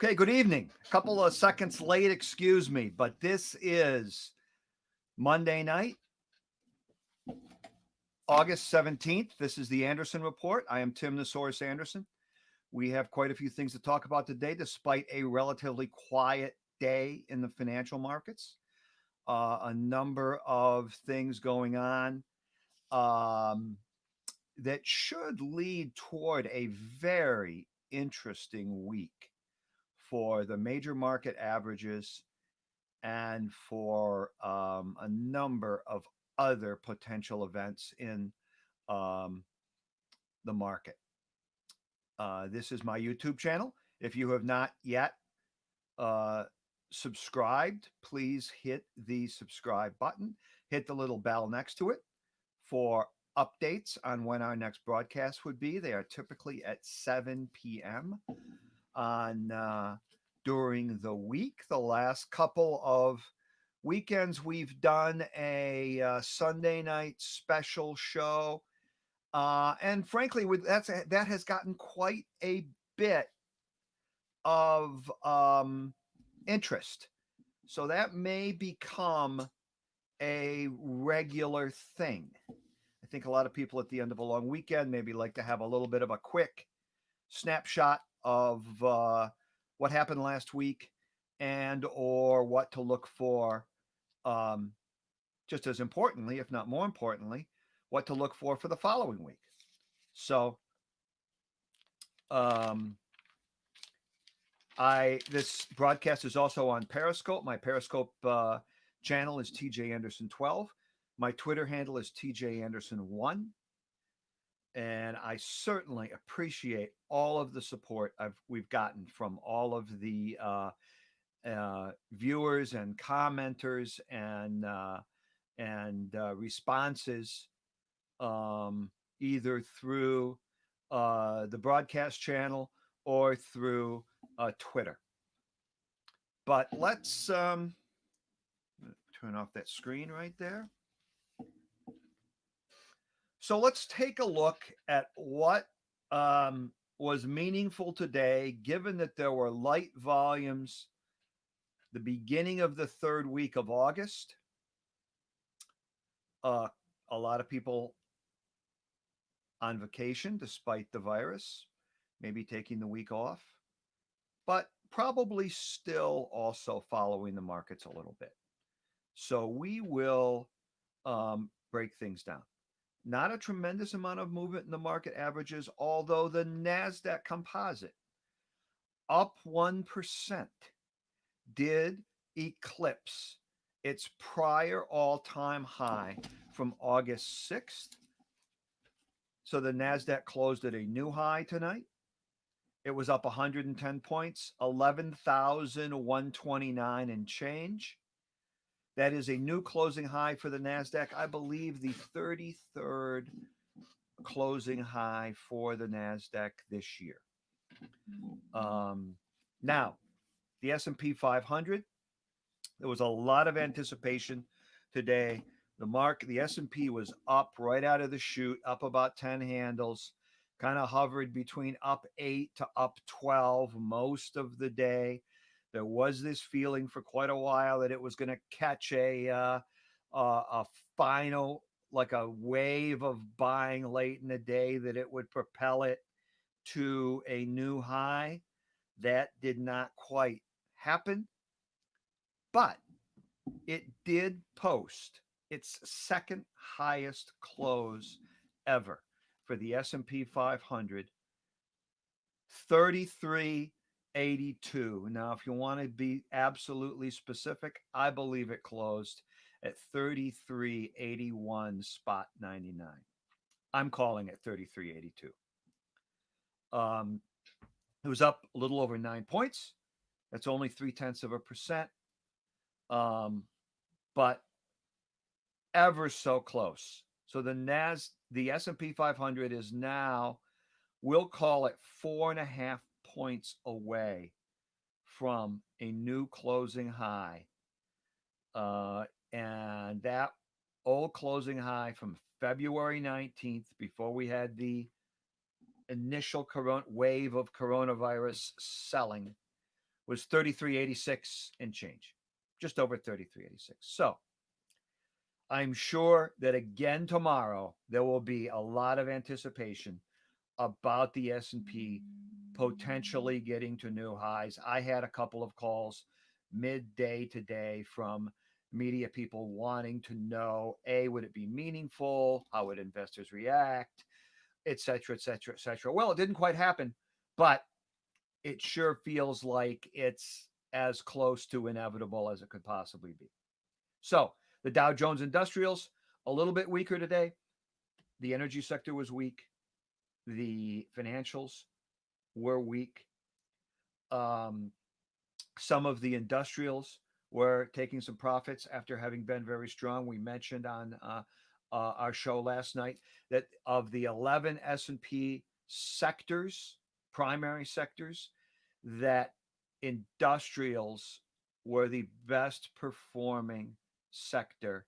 Okay, good evening. A couple of seconds late, excuse me, but this is Monday night, August 17th. This is the Anderson Report. I am Tim Nosaurus Anderson. We have quite a few things to talk about today, despite a relatively quiet day in the financial markets. A number of things going on um, that should lead toward a very interesting week for the major market averages and for a number of other potential events in um, the market. This is my YouTube channel. If you have not yet uh, subscribed, please hit the subscribe button, hit the little bell next to it for updates on when our next broadcast would be. They are typically at 7 p.m. on during the week. The last couple of weekends, we've done a Sunday night special show, and frankly, with that has gotten quite a bit of interest. So that may become a regular thing. I think a lot of people at the end of a long weekend maybe like to have a little bit of a quick snapshot of what happened last week and or what to look for, um, just as importantly, if not more importantly, what to look for the following week. So um, this broadcast is also on Periscope. My Periscope channel is TJ Anderson 12. My Twitter handle is TJ Anderson 1. And I certainly appreciate all of the support we've gotten from all of the viewers and commenters and responses, either through the broadcast channel or through Twitter. But let's turn off that screen right there. So let's take a look at what was meaningful today, given that there were light volumes the beginning of the third week of August. A lot of people on vacation despite the virus, maybe taking the week off, but probably still also following the markets a little bit. So we will break things down. Not a tremendous amount of movement in the market averages, although the Nasdaq composite up 1% did eclipse its prior all-time high from August 6th. So the Nasdaq closed at a new high tonight. It was up 110 points, 11,129 and change. That is a new closing high for the Nasdaq. I believe the 33rd closing high for the Nasdaq this year. Now, the S&P 500, there was a lot of anticipation today. The S&P was up right out of the chute, up about 10 handles, kind of hovered between up 8 to up 12 most of the day. There was this feeling for quite a while that it was going to catch a final, like a wave of buying late in the day, that it would propel it to a new high. That did not quite happen, but it did post its second highest close ever for the S&P 500, 3382. Now, if you want to be absolutely specific, I believe it closed at 3381 spot 99. I'm calling it 3382. It was up a little over 9 points. That's only 0.3%. But ever so close. So the S&P 500 is now, we'll call it 4.5 points away from a new closing high. And that old closing high from February 19th, before we had the initial wave of coronavirus selling, was 33.86 and change, just over 33.86. So I'm sure that again tomorrow there will be a lot of anticipation about the S&P potentially getting to new highs. I had a couple of calls midday today from media people wanting to know, A, would it be meaningful? How would investors react? Et cetera, et cetera, et cetera. Well, it didn't quite happen, but it sure feels like it's as close to inevitable as it could possibly be. So the Dow Jones Industrials, a little bit weaker today. The energy sector was weak. The financials were weak. Um, some of the industrials were taking some profits after having been very strong. We mentioned on our show last night that of the 11 S&P sectors, primary sectors, that industrials were the best performing sector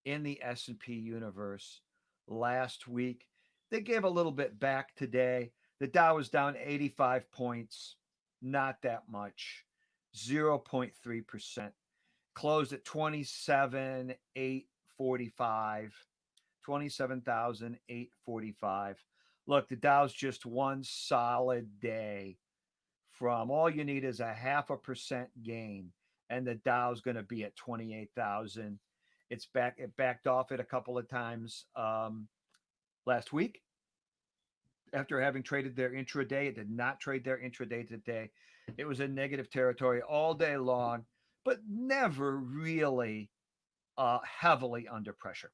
in the S&P universe last week. They gave a little bit back today. The Dow was down 85 points, not that much, 0.3%. Closed at 27,845, 27,845. Look, the Dow's just one solid day from all you need is a 0.5% gain, and the Dow's going to be at 28,000. It's back. It backed off it a couple of times last week after having traded their intraday. It did not trade their intraday today. It was in negative territory all day long, but never really heavily under pressure.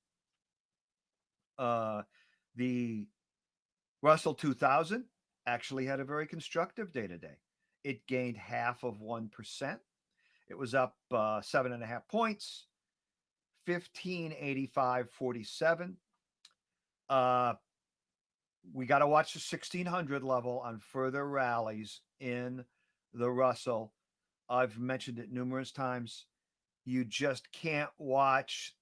The Russell 2000 actually had a very constructive day today. It gained 0.5%. It was up 7.5 points, 1585.47. We got to watch the 1600 level on further rallies in the Russell. I've mentioned it numerous times. You just can't watch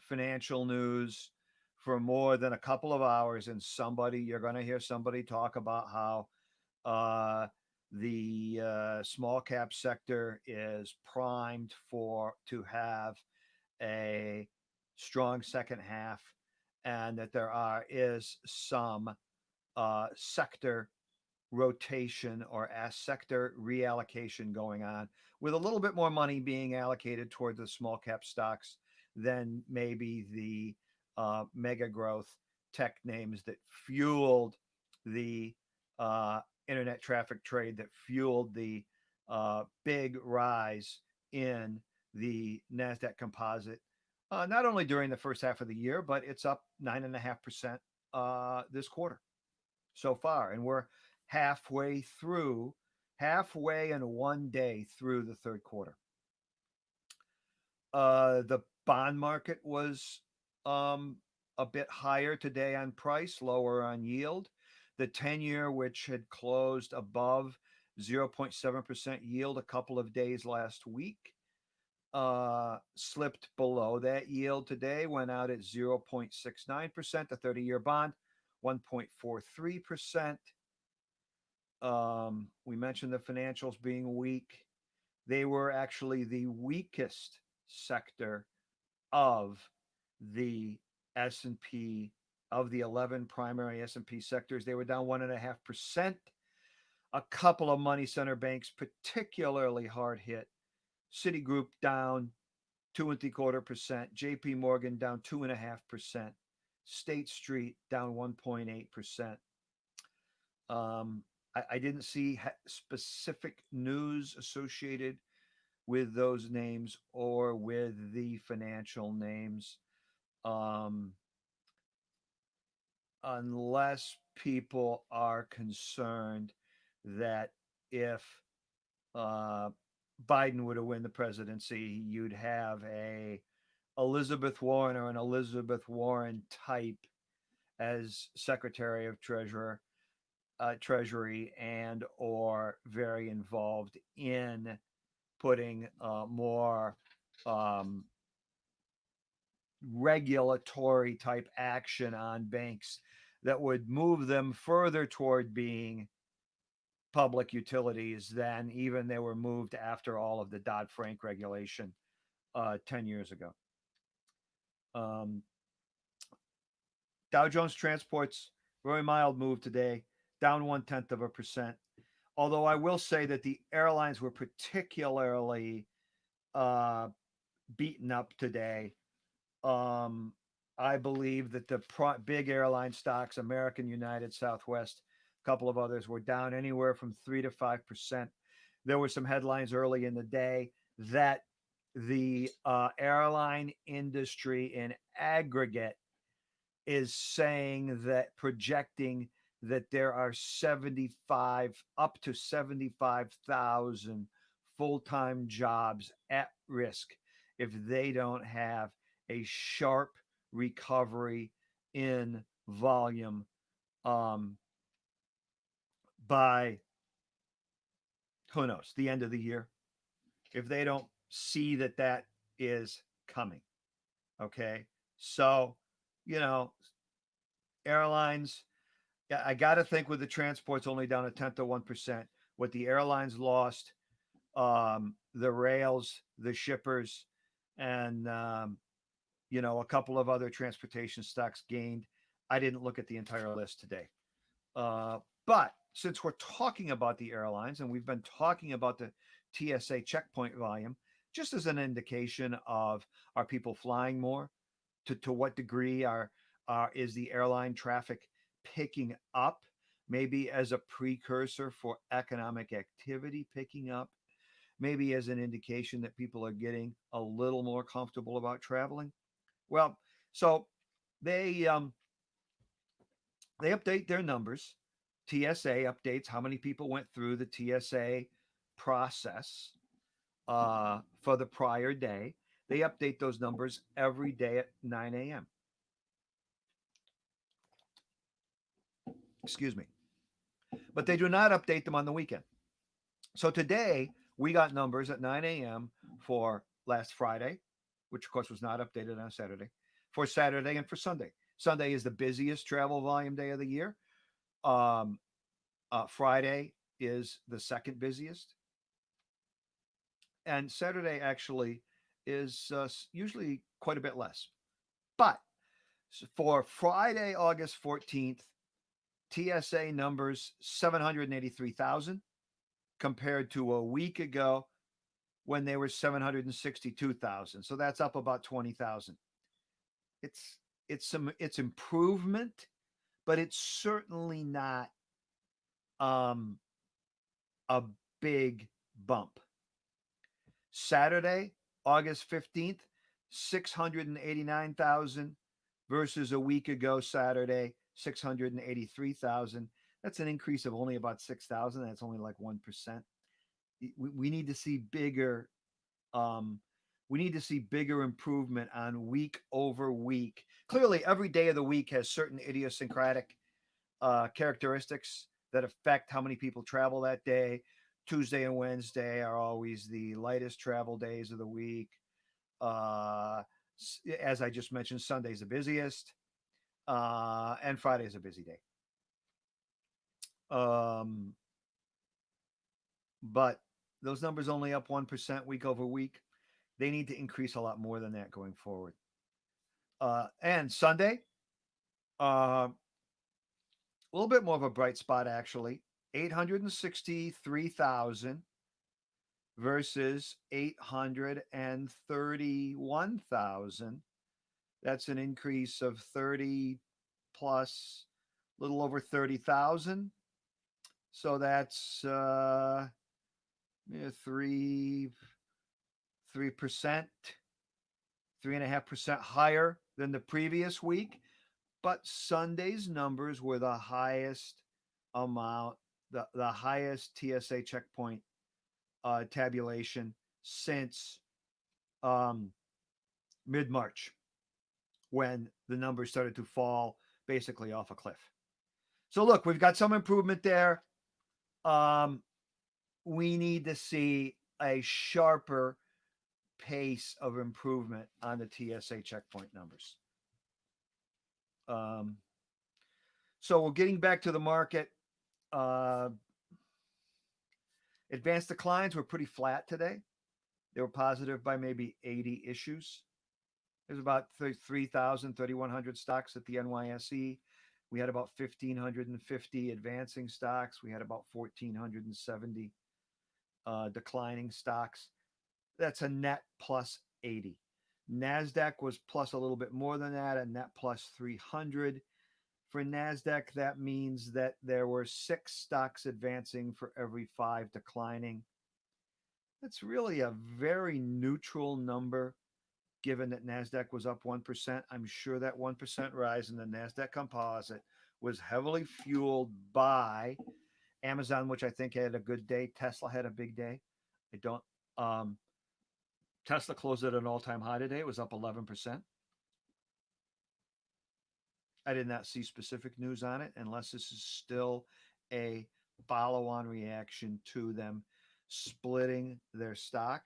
financial news for more than a couple of hours, and you're going to hear somebody talk about how the small cap sector is primed to have a strong second half, and that is some sector rotation or sector reallocation going on, with a little bit more money being allocated toward the small cap stocks than maybe the mega growth tech names that fueled the internet traffic trade, that fueled the big rise in the Nasdaq composite, not only during the first half of the year, but it's up 9.5% this quarter so far. And we're halfway in one day through the third quarter. The bond market was a bit higher today on price, lower on yield. The 10-year, which had closed above 0.7% yield a couple of days last week, slipped below that yield today, went out at 0.69%. The 30-year bond, 1.43%. We mentioned the financials being weak. They were actually the weakest sector of the S&P, of the 11 primary S&P sectors. They were down 1.5%. A couple of money center banks particularly hard hit. Citigroup down 2.75%. JP Morgan down 2.5%. State Street down 1.8%. I didn't see specific news associated with those names or with the financial names, unless people are concerned that if Biden were to win the presidency, you'd have a Elizabeth Warren or an Elizabeth Warren type as Secretary of Treasury, and or very involved in putting more regulatory type action on banks that would move them further toward being public utilities than even they were moved after all of the Dodd-Frank regulation 10 years ago. Um, Dow Jones Transports, very mild move today, down 0.1%. Although I will say that the airlines were particularly uh, beaten up today. Um, I believe that the big airline stocks, American, United, Southwest, a couple of others, were down anywhere from 3 to 5%. There were some headlines early in the day that the airline industry in aggregate is saying that projecting that there are 75 up to 75,000 full-time jobs at risk if they don't have a sharp recovery in volume um, by who knows the end of the year, if they don't see that that is coming. Okay, so you know, airlines, yeah, I got to think with the transports only down 0.1%, what the airlines lost, the rails, the shippers, and a couple of other transportation stocks gained. I didn't look at the entire list today, but since we're talking about the airlines and we've been talking about the TSA checkpoint volume, just as an indication of are people flying more, to what degree is the airline traffic picking up, maybe as a precursor for economic activity picking up, maybe as an indication that people are getting a little more comfortable about traveling. Well, so they update their numbers. TSA updates how many people went through the TSA process for the prior day. They update those numbers every day at 9 a.m. Excuse me. But they do not update them on the weekend. So today we got numbers at 9 a.m. for last Friday, which of course was not updated on Saturday, for Saturday and for Sunday. Sunday is the busiest travel volume day of the year. Friday is the second busiest. And Saturday actually is usually quite a bit less. But for Friday, August 14th, TSA numbers 783,000 compared to a week ago when they were 762,000. So that's up about 20,000. It's improvement, but it's certainly not a big bump. Saturday, August 15th, 689,000 versus a week ago Saturday, 683,000. That's an increase of only about 6,000. That's only like 1%. We need to see bigger. We need to see bigger improvement on week over week. Clearly, every day of the week has certain idiosyncratic characteristics that affect how many people travel that day. Tuesday and Wednesday are always the lightest travel days of the week. As I just mentioned, Sunday's the busiest, and Friday's a busy day. But those numbers only up 1% week over week. They need to increase a lot more than that going forward. And Sunday, a little bit more of a bright spot, actually. 863,000 versus 831,000. That's an increase of 30 plus, a little over 30,000. So that's 3%, 3.5% higher than the previous week. But Sunday's numbers were the highest amount, the highest TSA checkpoint tabulation since mid-March, when the numbers started to fall basically off a cliff. So look, we've got some improvement there. We need to see a sharper pace of improvement on the TSA checkpoint numbers. So we're getting back to the market. Advanced declines were pretty flat today. They were positive by maybe 80 issues. There's about 3,000, 3,100 stocks at the NYSE. We had about 1,550 advancing stocks. We had about 1,470 declining stocks. That's a net plus 80. Nasdaq was plus a little bit more than that, a net plus 300. For Nasdaq, that means that there were 6 stocks advancing for every 5 declining. That's really a very neutral number, given that Nasdaq was up 1%. I'm sure that 1% rise in the Nasdaq composite was heavily fueled by Amazon, which I think had a good day. Tesla had a big day. I don't. Um, Tesla closed at an all-time high today. It was up 11%. I did not see specific news on it unless this is still a follow-on reaction to them splitting their stock.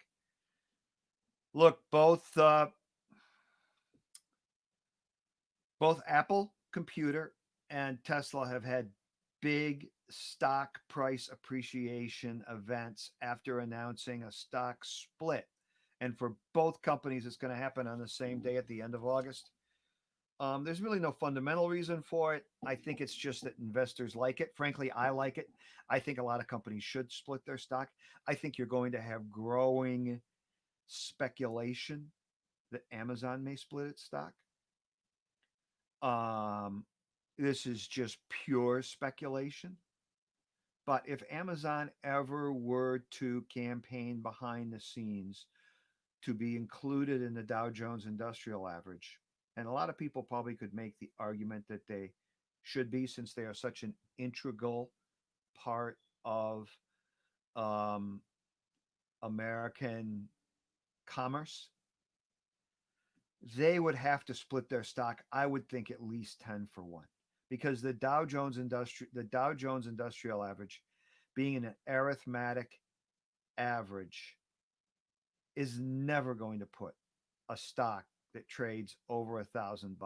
Look, both Apple Computer and Tesla have had big stock price appreciation events after announcing a stock split. And for both companies, it's going to happen on the same day at the end of August. There's really no fundamental reason for it. I think it's just that investors like it. Frankly, I like it. I think a lot of companies should split their stock. I think you're going to have growing speculation that Amazon may split its stock. This is just pure speculation. But if Amazon ever were to campaign behind the scenes to be included in the Dow Jones Industrial Average, and a lot of people probably could make the argument that they should be, since they are such an integral part of um, American commerce, they would have to split their stock. I would think at least 10-for-1, because the Dow Jones Industrial Average, being an arithmetic average, is never going to put a stock that trades over $1,000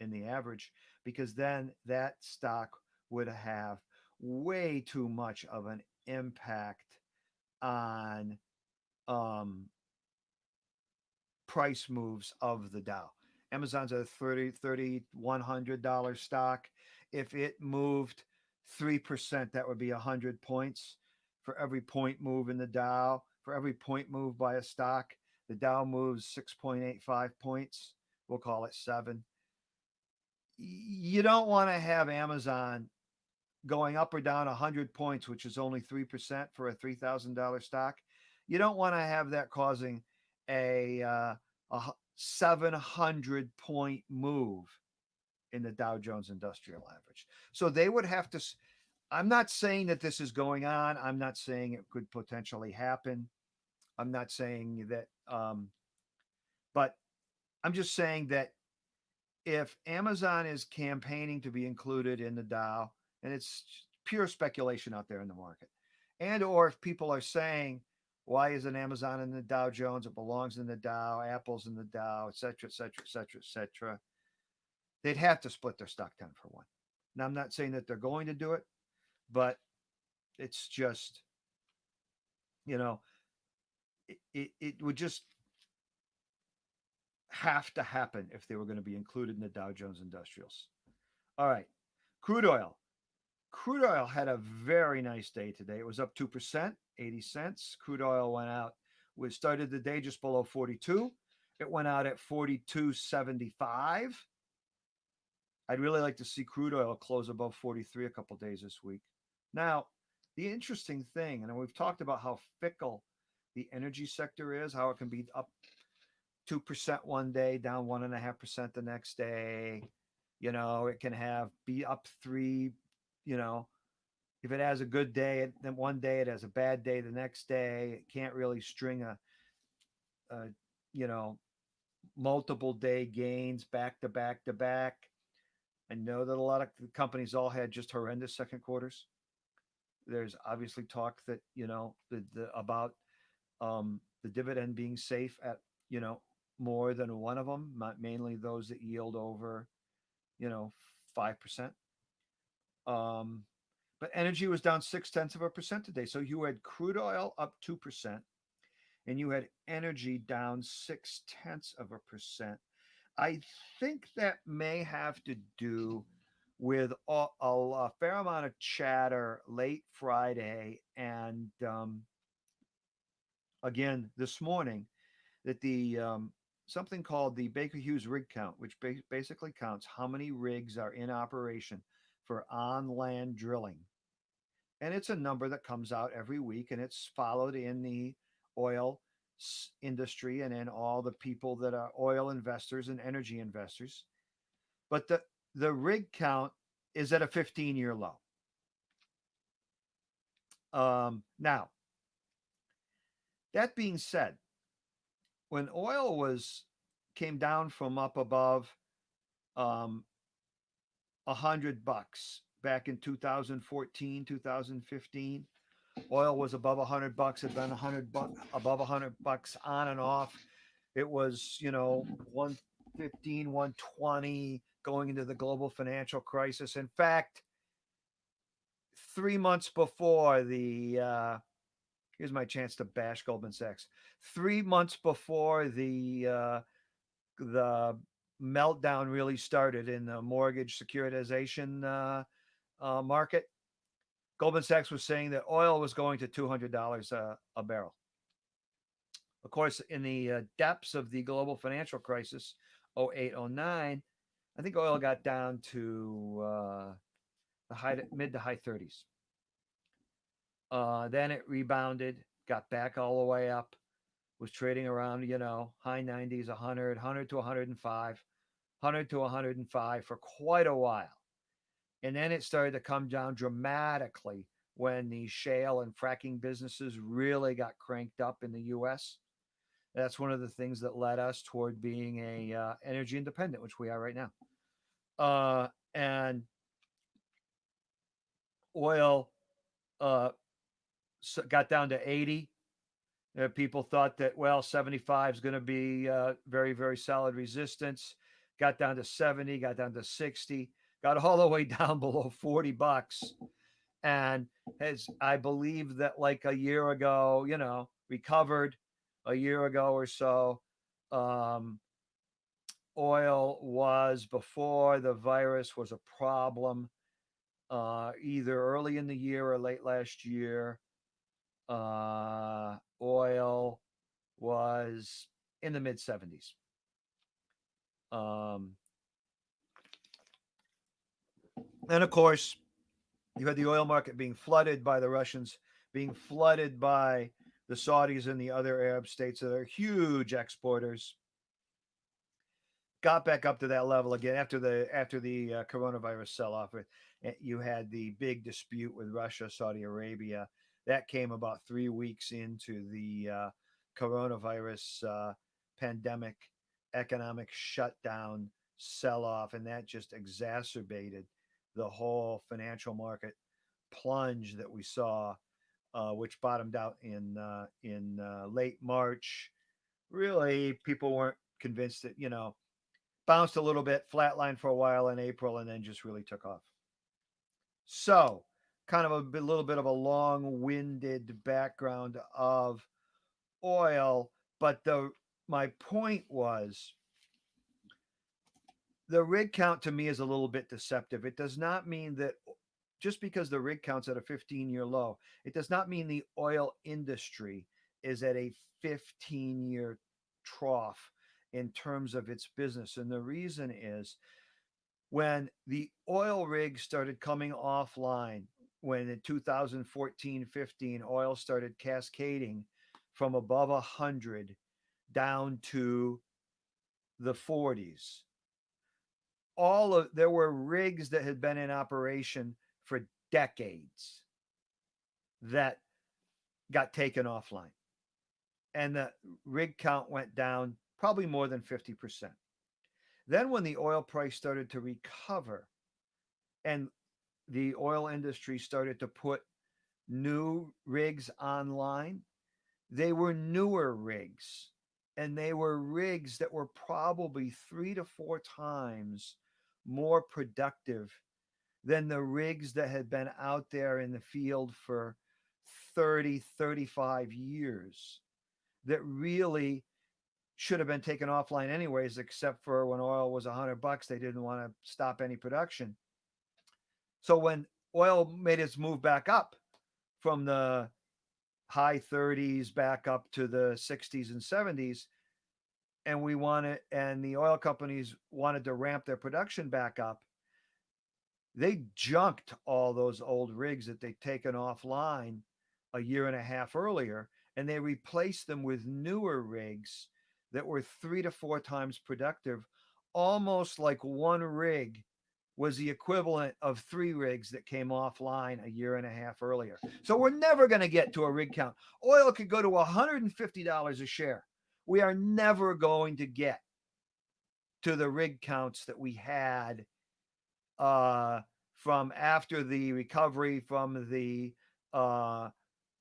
in the average, because then that stock would have way too much of an impact on um, price moves of the Dow. Amazon's a $3,100 stock. If it moved 3%, that would be 100 points. For every point move in the Dow, for every point move by a stock, the Dow moves 6.85 points. We'll call it 7. You don't want to have Amazon going up or down 100 points, which is only 3% for a $3,000 stock. You don't want to have that causing a 700-point move in the Dow Jones Industrial Average. So they would have to. I'm not saying that this is going on. I'm not saying it could potentially happen. I'm not saying that, but I'm just saying that if Amazon is campaigning to be included in the Dow, and it's pure speculation out there in the market, and or if people are saying, why isn't Amazon in the Dow Jones? It belongs in the Dow. Apple's in the Dow, et cetera, et cetera, et cetera, et cetera. They'd have to split their stock 10-for-1. Now, I'm not saying that they're going to do it, but it's just, it would just have to happen if they were going to be included in the Dow Jones Industrials. All right. Crude oil. Crude oil had a very nice day today. It was up 2%, 80 cents. Crude oil went out. We started the day just below 42. It went out at 42.75. I'd really like to see crude oil close above 43 a couple days this week. Now, the interesting thing, and we've talked about how fickle the energy sector is, how it can be up 2% one day, down 1.5% the next day. It can be up 3. If it has a good day, then one day it has a bad day the next day. It can't really string a multiple day gains back to back to back. I know that a lot of companies all had just horrendous second quarters. There's obviously talk that about the dividend being safe at more than one of them, not mainly those that yield over 5%. But energy was down 0.6% today. So you had crude oil up 2%, and you had energy down 0.6%. I think that may have to do with a fair amount of chatter late Friday and again this morning that the something called the Baker Hughes rig count, which basically counts how many rigs are in operation for on land drilling. And it's a number that comes out every week, and it's followed in the oil industry and in all the people that are oil investors and energy investors. But the rig count is at a 15-year low. Now, that being said, when oil was came down from up above um, $100 back in 2014, 2015, oil was above $100. Had been above $100 on and off. It was 115, 120 going into the global financial crisis. In fact, 3 months before here's my chance to bash Goldman Sachs. 3 months before the meltdown really started in the mortgage securitization market, Goldman Sachs was saying that oil was going to $200 a barrel. Of course, in the depths of the global financial crisis, 08, 09, I think oil got down to the mid to high 30s. Then it rebounded, got back all the way up, was trading around, high 90s, 100 to 105, 100 to 105 for quite a while. And then it started to come down dramatically when the shale and fracking businesses really got cranked up in the U.S. That's one of the things that led us toward being a energy independent, which we are right now. And oil got down to 80. People thought that, 75 is going to be very, very solid resistance. Got down to 70, got down to 60, got all the way down below $40. And I believe that like a year ago, recovered a year ago or so. Oil was, before the virus was a problem, either early in the year or late last year. Oil was in the mid 70s. And of course, you had the oil market being flooded by the Russians, being flooded by the Saudis and the other Arab states that are huge exporters. Got back up to that level again after the coronavirus sell-off. You had the big dispute with Russia, Saudi Arabia. That came about 3 weeks into the coronavirus pandemic, economic shutdown, sell-off, and that just exacerbated the whole financial market plunge that we saw, which bottomed out in late March. Really, people weren't convinced that, bounced a little bit, flatlined for a while in April, and then just really took off. So, kind of a little bit of a long-winded background of oil, but my point was the rig count to me is a little bit deceptive. It does not mean that just because the rig count's at a 15-year low, it does not mean the oil industry is at a 15-year trough in terms of its business. And the reason is when the oil rigs started coming offline, when in 2014-15 oil started cascading from above 100 down to the 40s, there were rigs that had been in operation for decades that got taken offline, and the rig count went down probably more than 50%. Then when the oil price started to recover and the oil industry started to put new rigs online, they were newer rigs, and they were rigs that were probably 3 to 4 times more productive than the rigs that had been out there in the field for 30, 35 years that really should have been taken offline anyways, except for when oil was $100, they didn't want to stop any production. So when oil made its move back up from the high 30s back up to the 60s and 70s, and the oil companies wanted to ramp their production back up, they junked all those old rigs that they'd taken offline a year and a half earlier, and they replaced them with newer rigs that were 3 to 4 times productive, almost like one rig was the equivalent of 3 rigs that came offline a year and a half earlier. So we're never going to get to a rig count. Oil could go to $150 a share. We are never going to get to the rig counts that we had from after the recovery from the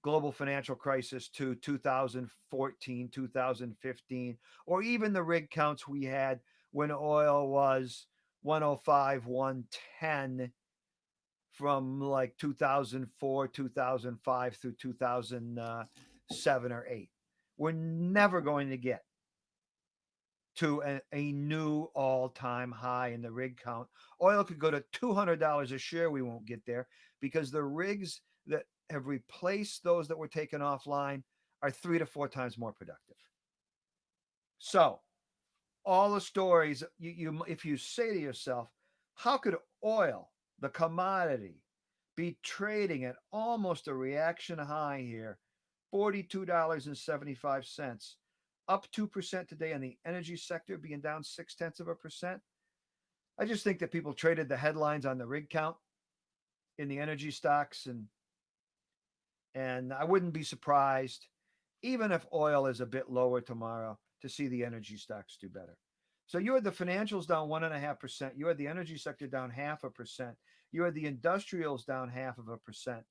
global financial crisis to 2014, 2015, or even the rig counts we had when oil was 105, 110 from like 2004, 2005 through 2007 or 8. We're never going to get to a new all-time high in the rig count. Oil could go to $200 a share. We won't get there because the rigs that have replaced those that were taken offline are 3 to 4 times more productive. So all the stories, if you say to yourself, how could oil, the commodity, be trading at almost a reaction high here, $42.75, up 2% today on the energy sector, being down 0.6%? I just think that people traded the headlines on the rig count in the energy stocks, and I wouldn't be surprised, even if oil is a bit lower tomorrow, to see the energy stocks do better. So you had the financials down 1.5%. You had the energy sector down 0.5%. You had the industrials down 0.5%,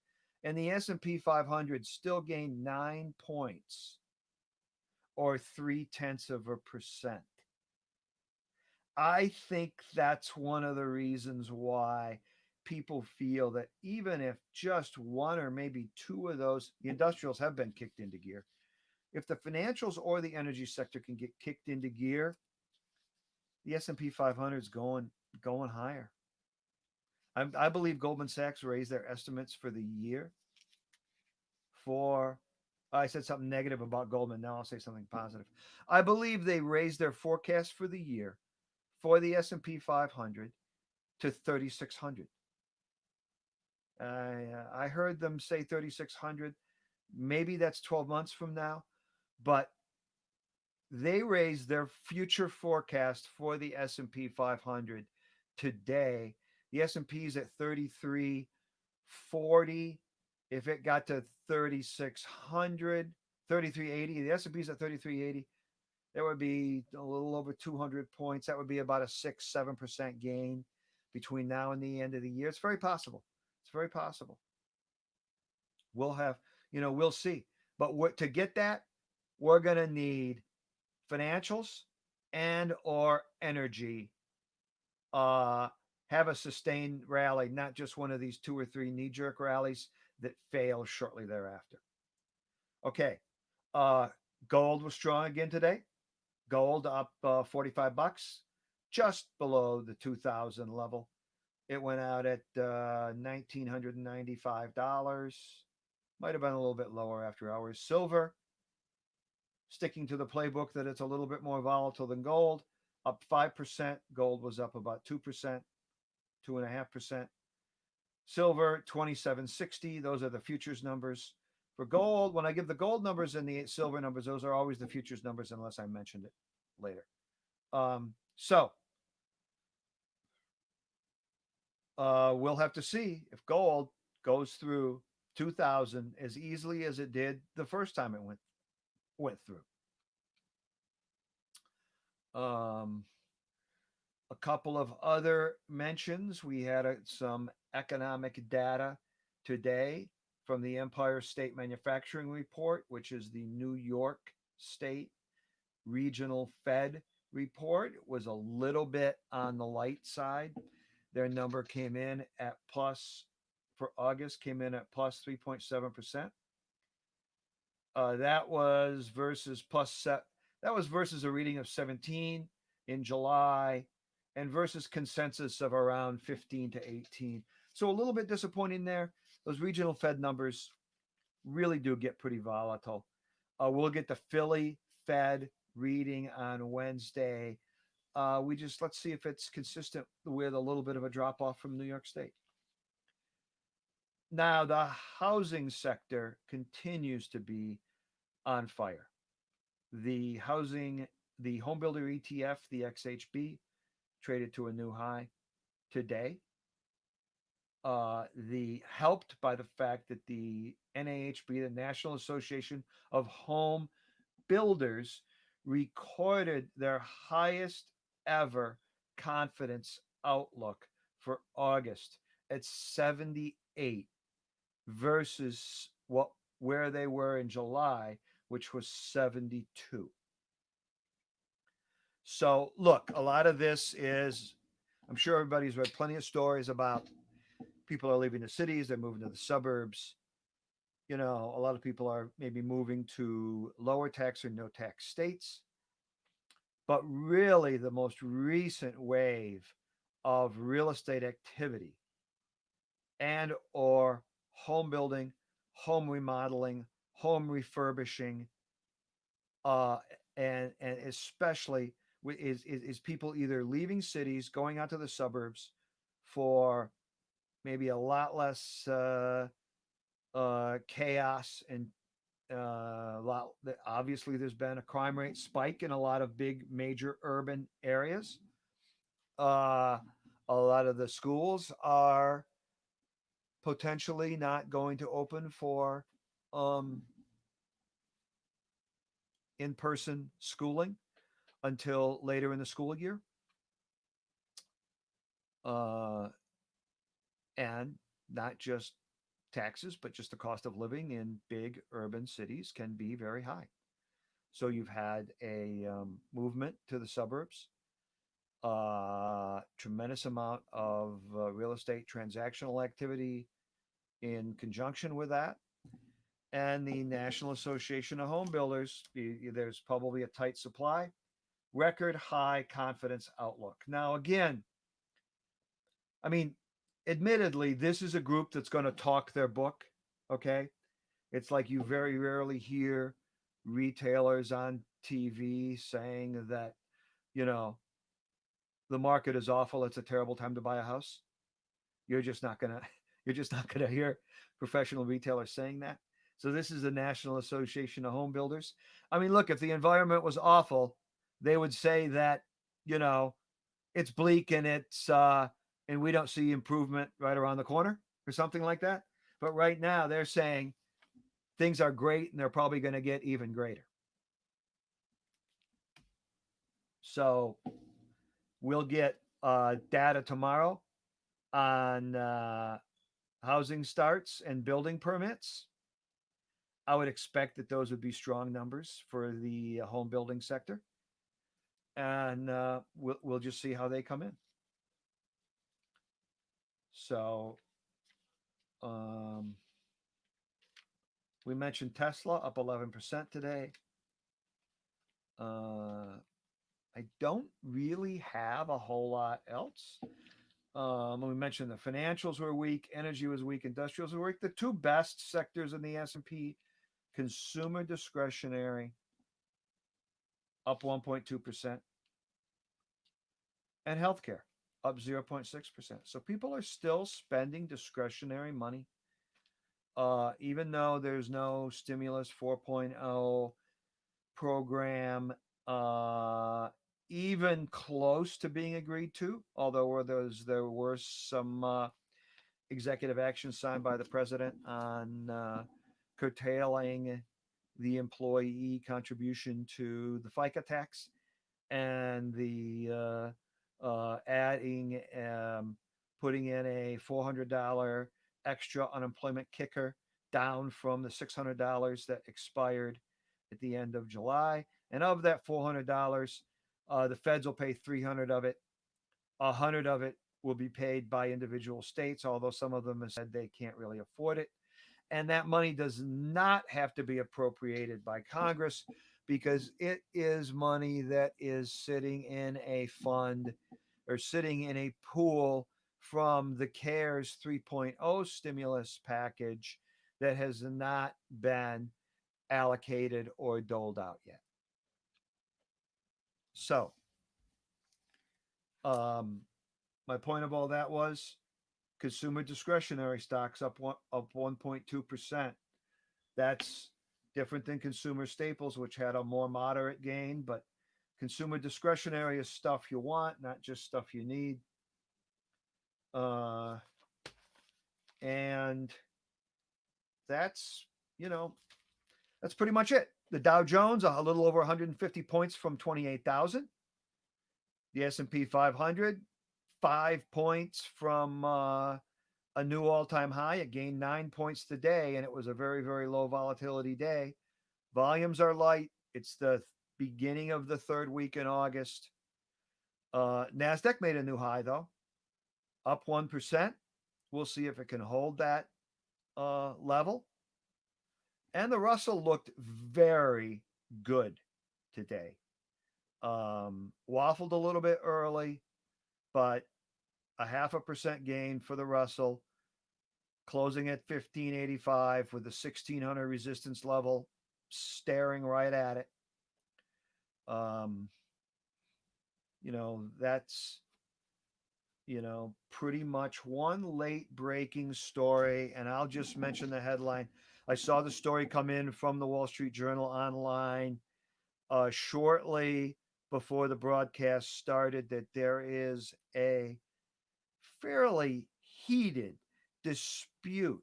and the S&P 500 still gained 9 points, or 0.3%. I think that's one of the reasons why people feel that even if just one or maybe two of those, the industrials have been kicked into gear. If the financials or the energy sector can get kicked into gear, the S&P 500 is going higher. I believe Goldman Sachs raised their estimates for the year for, I said something negative about Goldman. Now I'll say something positive. I believe they raised their forecast for the year for the S&P 500 to 3,600. I heard them say 3,600. Maybe that's 12 months from now, but they raised their future forecast for the S&P 500 today. The S&P is at 3340. If it got to 3,600, 3,380, the S&P is at 3,380. That would be a little over 200 points. That would be about a 6-7% gain between now and the end of the year. It's very possible. It's very possible. We'll have, we'll see. But to get that, we're going to need financials and or energy have a sustained rally, not just one of these 2 or 3 knee-jerk rallies that fail shortly thereafter. Okay. Gold was strong again today. Gold up $45, just below the 2,000 level. It went out at $1,995. Might have been a little bit lower after hours. Silver, sticking to the playbook that it's a little bit more volatile than gold, up 5%. Gold was up about 2%, 2.5%. Silver, 2760. Those are the futures numbers. For gold, when I give the gold numbers and the silver numbers, those are always the futures numbers unless I mentioned it later. So we'll have to see if gold goes through 2,000 as easily as it did the first time it went through. A couple of other mentions. We had some economic data today from the Empire State Manufacturing Report, which is the New York State Regional Fed report. It was a little bit on the light side. Their number came in at plus for August came in at plus 3.7%. That was versus that was versus a reading of 17 in July and versus consensus of around 15 to 18. So a little bit disappointing there. Those regional Fed numbers really do get pretty volatile. We'll get the Philly Fed reading on Wednesday. Let's see if it's consistent with a little bit of a drop off from New York State. Now, the housing sector continues to be on fire. The home builder ETF, the XHB, traded to a new high today. The helped by the fact that the NAHB, the National Association of Home Builders, recorded their highest ever confidence outlook for August at 78 versus where they were in July, which was 72. So look, a lot of this is, I'm sure everybody's read plenty of stories about people are leaving the cities, they're moving to the suburbs. A lot of people are maybe moving to lower tax or no tax states. But really, the most recent wave of real estate activity and or home building, home remodeling, home refurbishing, and especially is people either leaving cities, going out to the suburbs for maybe a lot less chaos and obviously there's been a crime rate spike in a lot of big major urban areas. A lot of the schools are potentially not going to open for in-person schooling until later in the school year. And not just taxes, but just the cost of living in big urban cities can be very high. So you've had a movement to the suburbs, tremendous amount of real estate transactional activity in conjunction with that. And the National Association of Home Builders, there's probably a tight supply, record high confidence outlook. Now, again, I mean, admittedly, this is a group that's going to talk their book. Okay. It's like you very rarely hear retailers on TV saying that, the market is awful. It's a terrible time to buy a house. You're just not going to, you're just not going to hear professional retailers saying that. So this is the National Association of Home Builders. I mean, look, if the environment was awful, they would say that, it's bleak and and we don't see improvement right around the corner or something like that. But right now they're saying things are great and they're probably going to get even greater. So we'll get data tomorrow on housing starts and building permits. I would expect that those would be strong numbers for the home building sector. And we'll just see how they come in. So we mentioned Tesla up 11% today. I don't really have a whole lot else. We mentioned the financials were weak, energy was weak, industrials were weak. The two best sectors in the S&P, consumer discretionary, up 1.2%, and healthcare, up 0.6%. So people are still spending discretionary money, even though there's no stimulus 4.0 program even close to being agreed to, although there were some executive action signed by the president on curtailing the employee contribution to the FICA tax and the adding, putting in a $400 extra unemployment kicker down from the $600 that expired at the end of July. And of that $400, the feds will pay $300 of it. $100 of it will be paid by individual states, although some of them have said they can't really afford it. And that money does not have to be appropriated by Congress because it is money that is sitting in a fund or sitting in a pool from the CARES 3.0 stimulus package that has not been allocated or doled out yet. So, um, my point of all that was consumer discretionary stocks up 1.2%. That's different than consumer staples, which had a more moderate gain. But consumer discretionary is stuff you want, not just stuff you need. Uh, and that's, you know, that's pretty much it. The Dow Jones a little over 150 points from 28,000. The S&P 500 5 points from a new all-time high. It gained 9 points today, and it was a very, very low volatility day. Volumes are light. It's the beginning of the third week in August. Nasdaq made a new high though, up 1%. We'll see if it can hold that level. And the Russell looked very good today. Waffled a little bit early, but a 0.5% gain for the Russell, closing at 1585 with the 1600 resistance level staring right at it. That's pretty much one late breaking story. And I'll just mention the headline. I saw the story come in from the Wall Street Journal online shortly before the broadcast started that there is a fairly heated dispute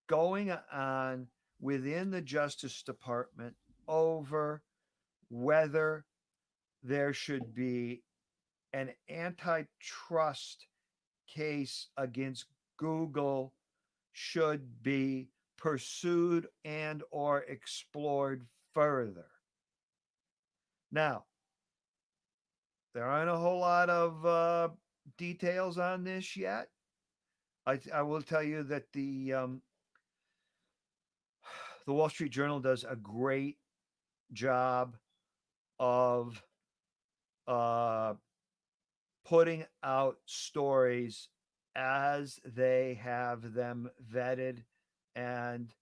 going on within the Justice Department over whether there should be an antitrust case against Google should be pursued and or explored further. Now, there aren't a whole lot of details on this yet. I will tell you that the Wall Street Journal does a great job of putting out stories as they have them vetted and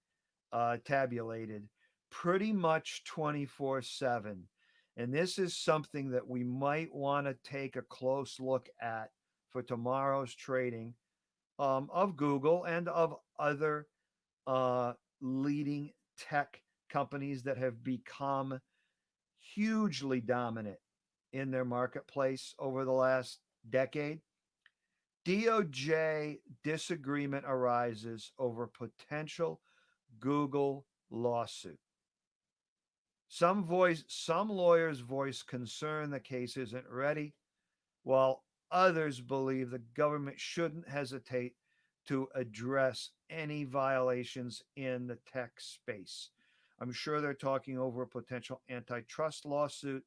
tabulated pretty much 24/7. And this is something that we might want to take a close look at for tomorrow's trading of Google and of other leading tech companies that have become hugely dominant in their marketplace over the last decade. DOJ disagreement arises over potential Google lawsuit. Some lawyers voice concern the case isn't ready, while others believe the government shouldn't hesitate to address any violations in the tech space. I'm sure they're talking over a potential antitrust lawsuit.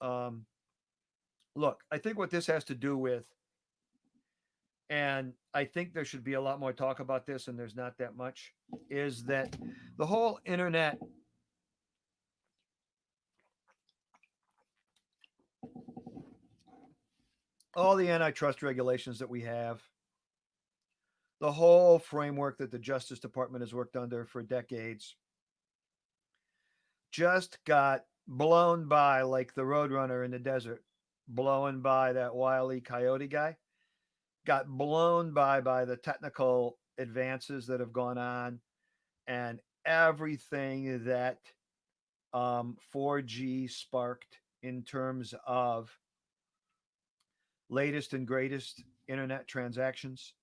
Look, I think what this has to do with, and I think there should be a lot more talk about this, and there's not that much, is that the whole internet all the antitrust regulations that we have, the whole framework that the Justice Department has worked under for decades, just got blown by like the Roadrunner in the desert, blowing by that Wile E. Coyote guy, got blown by the technical advances that have gone on and everything that 4G sparked in terms of latest and greatest internet transactions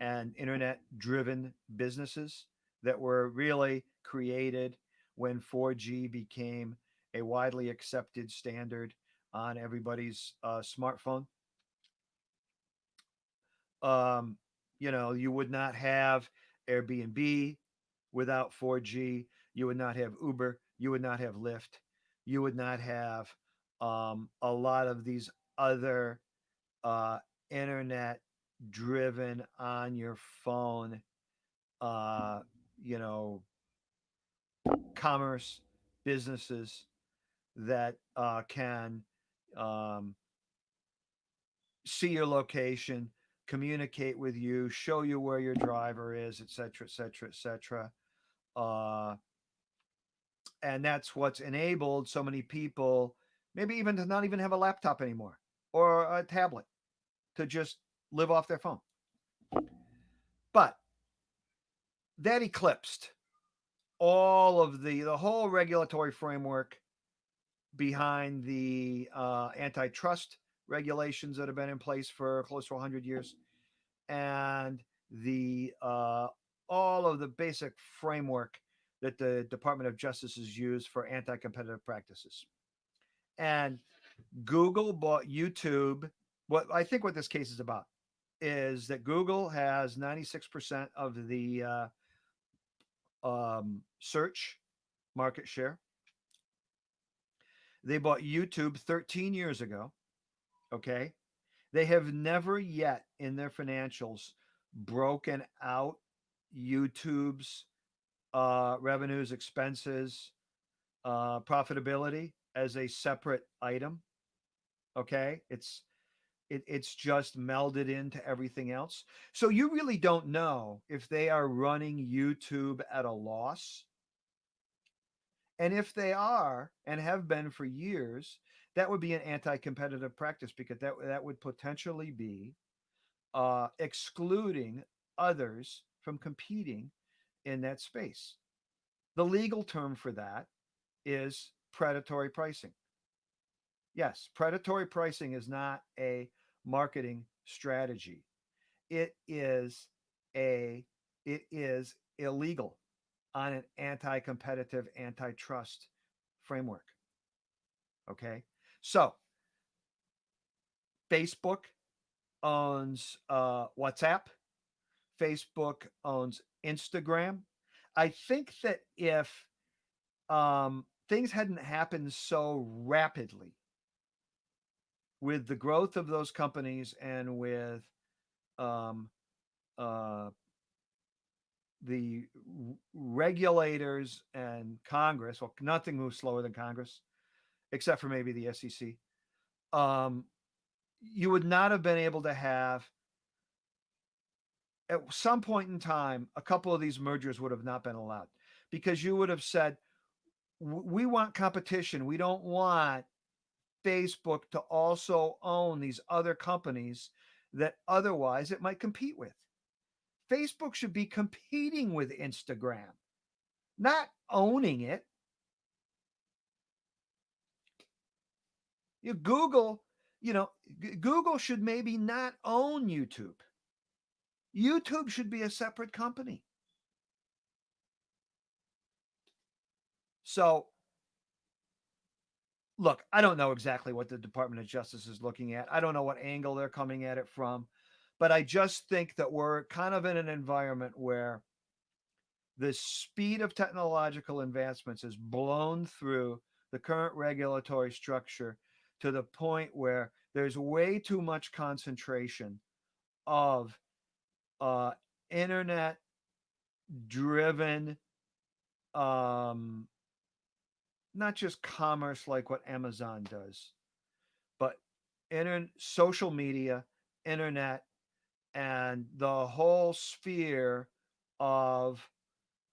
and internet driven businesses that were really created when 4G became a widely accepted standard on everybody's smartphone. You would not have Airbnb without 4G. You would not have Uber. You would not have Lyft. You would not have a lot of these other internet driven on your phone, uh, you know, commerce businesses that can um, see your location, communicate with you, show you where your driver is, et cetera, et cetera, et cetera. Uh, and that's what's enabled so many people, maybe even to not even have a laptop anymore or a tablet, to just live off their phone. But that eclipsed all of the whole regulatory framework behind the antitrust regulations that have been in place for close to 100 years, and the all of the basic framework that the Department of Justice has used for anti-competitive practices. And Google bought YouTube. What I think what this case is about is that Google has 96% of the search market share. They bought YouTube 13 years ago. Okay. They have never yet in their financials broken out YouTube's revenues, expenses, profitability as a separate item. Okay. It's just melded into everything else. So you really don't know if they are running YouTube at a loss. And if they are and have been for years, that would be an anti-competitive practice, because that would potentially be excluding others from competing in that space. The legal term for that is predatory pricing. Yes, predatory pricing is not a marketing strategy. It is a it is illegal on an anti-competitive, antitrust framework. Okay, so Facebook owns WhatsApp. Facebook owns Instagram. I think that if things hadn't happened so rapidly with the growth of those companies and with um, uh, the regulators and Congress, well, nothing moves slower than Congress, except for maybe the SEC. Um, you would not have been able to have, at some point in time, a couple of these mergers would have not been allowed, because you would have said, we want competition. We don't want Facebook to also own these other companies that otherwise it might compete with. Facebook should be competing with Instagram, not owning it. Google, Google should maybe not own YouTube. YouTube should be a separate company. So, look, I don't know exactly what the Department of Justice is looking at. I don't know what angle they're coming at it from. But I just think that we're kind of in an environment where the speed of technological advancements is blown through the current regulatory structure to the point where there's way too much concentration of uh, internet driven, um, not just commerce like what Amazon does, but social media, internet, and the whole sphere of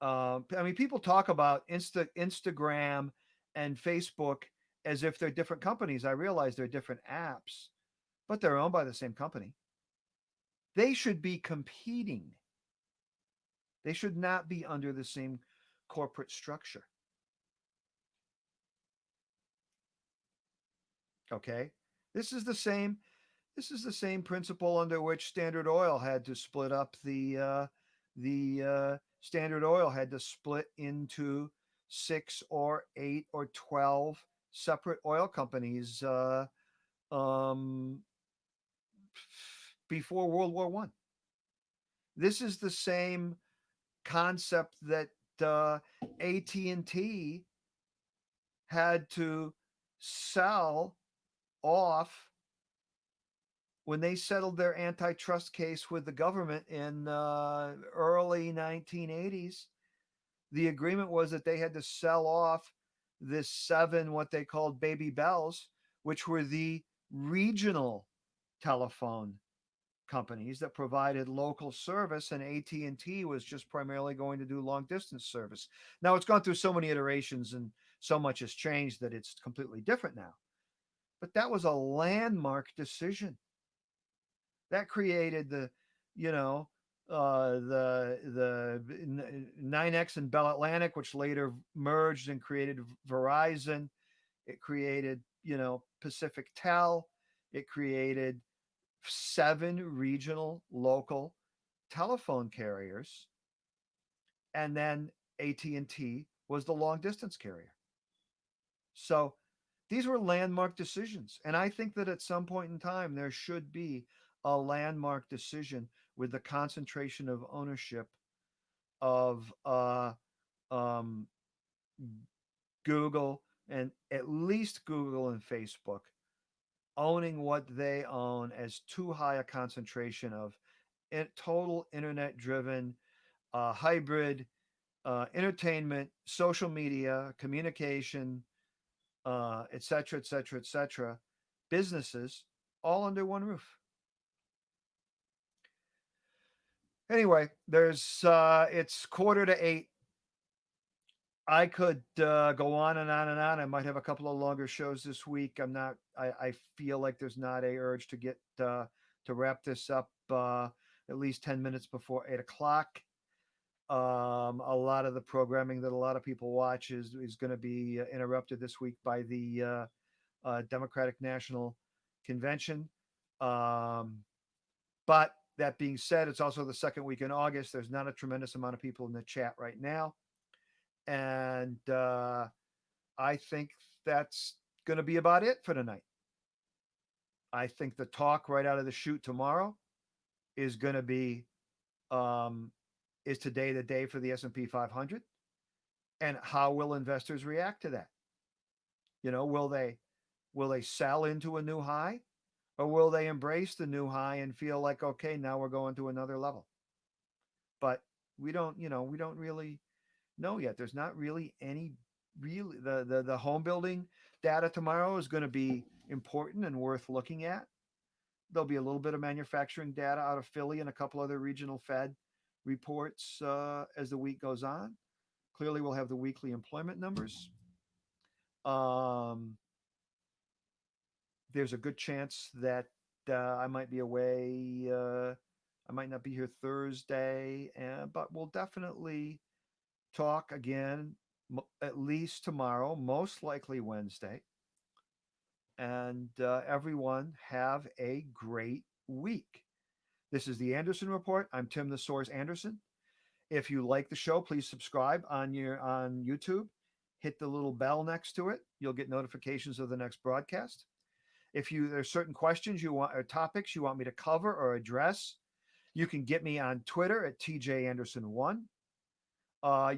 I mean, people talk about Instagram and Facebook as if they're different companies. I realize they're different apps, but they're owned by the same company. They should be competing. They should not be under the same corporate structure. Okay? This is the same this is the same principle under which Standard Oil had to split up the Standard Oil had to split into 6 or 8 or 12 separate oil companies um, before World War One. This is the same concept that AT&T had to sell off when they settled their antitrust case with the government in early 1980s, the agreement was that they had to sell off this seven what they called baby bells, which were the regional telephone companies that provided local service, and AT&T was just primarily going to do long distance service. Now it's gone through so many iterations and so much has changed that it's completely different now. But that was a landmark decision. That created the, you know, the 9X and Bell Atlantic, which later merged and created Verizon. It created, Pacific Tel. It created seven regional local telephone carriers, and then AT&T was the long distance carrier. So these were landmark decisions, and I think that at some point in time there should be a landmark decision with the concentration of ownership of um, Google, and at least Google and Facebook owning what they own as too high a concentration of total internet driven hybrid entertainment, social media, communication, et cetera, et cetera, et cetera, businesses all under one roof. Anyway, there's it's 7:45. I could go on and on and on. I might have a couple of longer shows this week. I'm not. I feel like there's not a urge to get to wrap this up at least 10 minutes before 8 o'clock. A lot of the programming that a lot of people watch is going to be interrupted this week by the Democratic National Convention. But that being said, it's also the second week in August. There's not a tremendous amount of people in the chat right now. And I think that's going to be about it for tonight. I think the talk right out of the chute tomorrow is going to be is today the day for the S&P 500, and how will investors react to that? Will they sell into a new high, or will they embrace the new high and feel like, okay, now we're going to another level? But we don't really know yet. There's not really any really the home building data tomorrow is going to be important and worth looking at. There'll be a little bit of manufacturing data out of Philly and a couple other regional Fed reports as the week goes on. Clearly, we'll have the weekly employment numbers. There's a good chance that I might be away. I might not be here Thursday, but we'll definitely talk again at least tomorrow, most likely Wednesday. And everyone have a great week. This is the Anderson Report. I'm Tim the Source Anderson. If you like the show, please subscribe on YouTube. Hit the little bell next to it. You'll get notifications of the next broadcast. If there's certain questions you want or topics you want me to cover or address, you can get me on Twitter at TJAnderson1.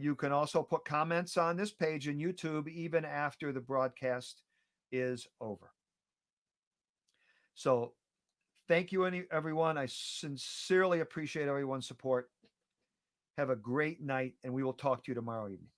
You can also put comments on this page in YouTube even after the broadcast is over. So thank you, everyone. I sincerely appreciate everyone's support. Have a great night, and we will talk to you tomorrow evening.